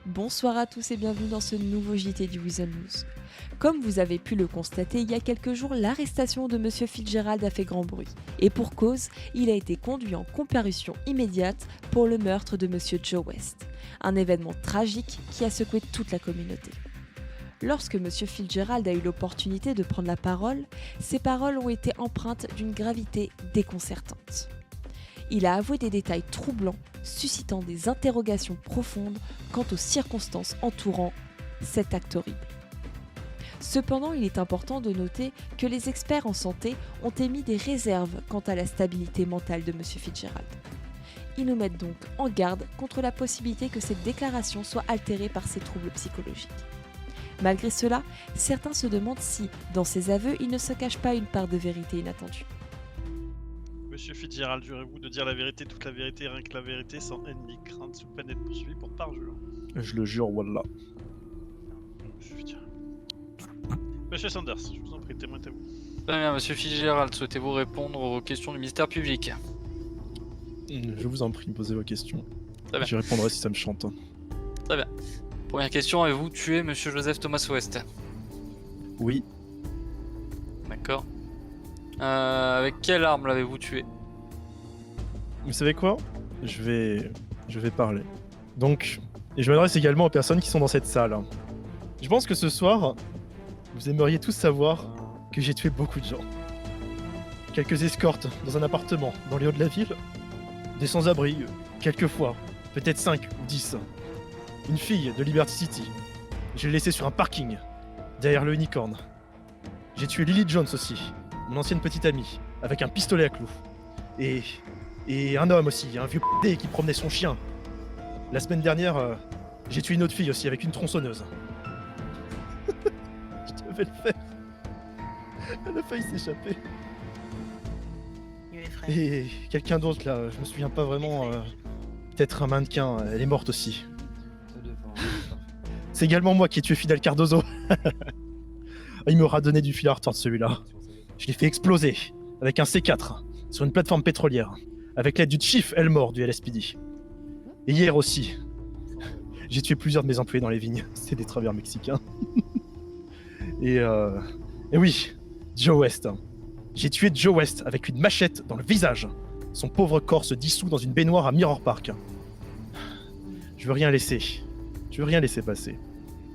Bonsoir à tous et bienvenue dans ce nouveau JT du Weasel News. Comme vous avez pu le constater, il y a quelques jours, l'arrestation de Monsieur Fitzgerald a fait grand bruit. Et pour cause, il a été conduit en comparution immédiate pour le meurtre de Monsieur Joe West. Un événement tragique qui a secoué toute la communauté. Lorsque Monsieur Fitzgerald a eu l'opportunité de prendre la parole, ses paroles ont été empreintes d'une gravité déconcertante. Il a avoué des détails troublants, suscitant des interrogations profondes quant aux circonstances entourant cet acte horrible. Cependant, il est important de noter que les experts en santé ont émis des réserves quant à la stabilité mentale de M. Fitzgerald. Ils nous mettent donc en garde contre la possibilité que cette déclaration soit altérée par ces troubles psychologiques. Malgré cela, certains se demandent si, dans ses aveux, il ne se cache pas une part de vérité inattendue. Monsieur Fitzgerald, jurez-vous de dire la vérité, toute la vérité, rien que la vérité, sans haine ni crainte, sous peine d'être poursuivi pour parjure? Je le jure, wallah. Monsieur Fitzgerald. Monsieur Sanders, je vous en prie, témoignez-vous. Très bien, monsieur Fitzgerald, souhaitez-vous répondre aux questions du ministère public? Je vous en prie, posez vos questions. Très bien. J'y répondrai si ça me chante. Très bien. Première question, avez-vous tué monsieur Joseph Thomas West? Oui. D'accord. Avec quelle arme l'avez-vous tué? Vous savez quoi? Je vais parler. Donc, et je m'adresse également aux personnes qui sont dans cette salle. Je pense que ce soir, vous aimeriez tous savoir que j'ai tué beaucoup de gens. Quelques escortes dans un appartement dans les hauts de la ville. Des sans-abri, quelques fois. Peut-être 5 ou 10. Une fille de Liberty City. Je l'ai laissée sur un parking, derrière le Unicorn. J'ai tué Lily Jones aussi, mon ancienne petite amie, avec un pistolet à clous. Et un homme aussi, un vieux p***, qui promenait son chien. La semaine dernière, j'ai tué une autre fille aussi, avec une tronçonneuse. Je devais le faire. Elle a failli s'échapper. Et quelqu'un d'autre là, je me souviens pas vraiment. Peut-être un mannequin, elle est morte aussi. C'est également moi qui ai tué Fidel Cardozo. Il m'aura donné du fil à retordre celui-là. Je l'ai fait exploser avec un C4 sur une plateforme pétrolière avec l'aide du Chief Elmore du LSPD. Et hier aussi, j'ai tué plusieurs de mes employés dans les vignes. C'est des travailleurs mexicains. Et oui, Joe West. J'ai tué Joe West avec une machette dans le visage. Son pauvre corps se dissout dans une baignoire à Mirror Park. Je veux rien laisser. Je veux rien laisser passer.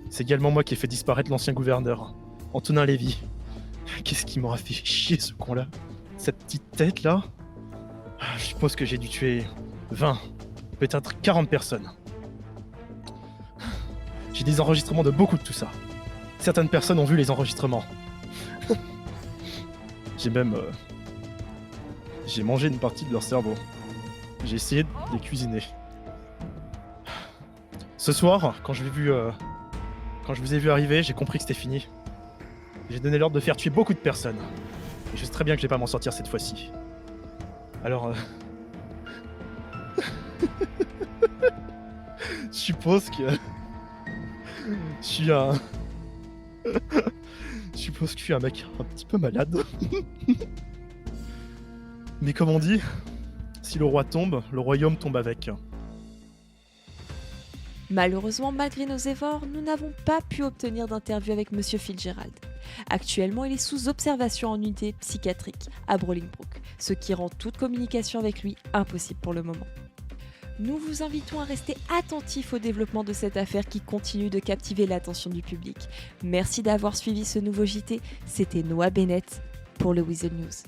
C'est également moi qui ai fait disparaître l'ancien gouverneur, Antonin Lévy. Qu'est-ce qui m'aura fait chier ce con-là? Cette petite tête-là? Je suppose que j'ai dû tuer 20, peut-être 40 personnes. J'ai des enregistrements de beaucoup de tout ça. Certaines personnes ont vu les enregistrements. J'ai même... J'ai mangé une partie de leur cerveau. J'ai essayé de les cuisiner. Ce soir, quand je vous ai vu arriver, j'ai compris que c'était fini. J'ai donné l'ordre de faire tuer beaucoup de personnes. Et je sais très bien que je vais pas m'en sortir cette fois-ci. Alors... je suppose que... Je suis un... Je suppose que je suis un mec un petit peu malade. Mais comme on dit, si le roi tombe, le royaume tombe avec. Malheureusement, malgré nos efforts, nous n'avons pas pu obtenir d'interview avec Monsieur Fitzgerald. Actuellement, il est sous observation en unité psychiatrique à Bolingbroke, ce qui rend toute communication avec lui impossible pour le moment. Nous vous invitons à rester attentifs au développement de cette affaire qui continue de captiver l'attention du public. Merci d'avoir suivi ce nouveau JT, c'était Noah Bennett pour le Weasel News.